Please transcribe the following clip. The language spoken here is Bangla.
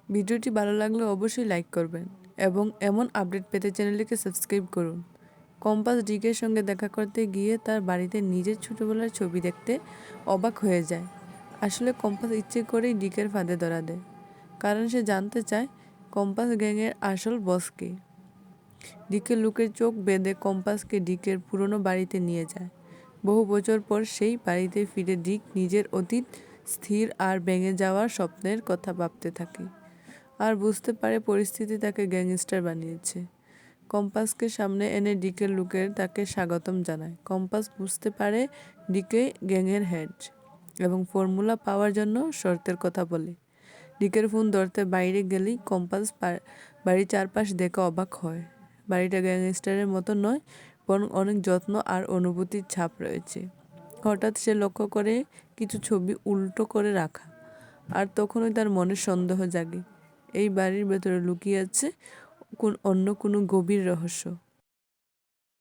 ভিডিওটি ভালো লাগলে অবশ্যই লাইক করবেন এবং এমন আপডেট পেতে চ্যানেলটিকে সাবস্ক্রাইব করুন। কম্পাস ডিকের সঙ্গে দেখা করতে গিয়ে তার বাড়িতে নিজের ছোটবেলার ছবি দেখতে অবাক হয়ে যায়। আসলে কম্পাস ইচ্ছে করেই ডিকের ফাঁদে ধরা দেয়, কারণ সে জানতে চায় কম্পাস গ্যাংয়ের আসল বস কে। ডিকের লোকের চোখ বেঁধে কম্পাসকে ডিকের পুরনো বাড়িতে নিয়ে যায়। বহু বছর পর সেই বাড়িতে ফিরে ডিক নিজের অতীত স্থির আর ভেঙে যাওয়ার স্বপ্নের কথা ভাবতে থাকে, আর বুঝতে পারে পরিস্থিতি তাকে গ্যাংস্টার বানিয়েছে। কম্পাসকে সামনে এনে ডিকের লোকের তাকে স্বাগতম জানায়। কম্পাস বুঝতে পারে ডিকে গ্যাংয়ের হেড এবং ফর্মুলা পাওয়ার জন্য শর্তের কথা বলে। ডিকের ফোন ধরতে বাইরে গেলেই কম্পাস বাড়ির চারপাশ দেখে অবাক হয়। বাড়িটা গ্যাংস্টারের মতো নয়, বরং অনেক যত্ন আর অনুভূতির ছাপ রয়েছে। হঠাৎ সে লক্ষ্য করে কিছু ছবি উল্টো করে রাখা, আর তখনই তার মনে সন্দেহ জাগে এই বাড়ির ভেতরে লুকিয়ে আছে অন্য কোনো গভীর রহস্য।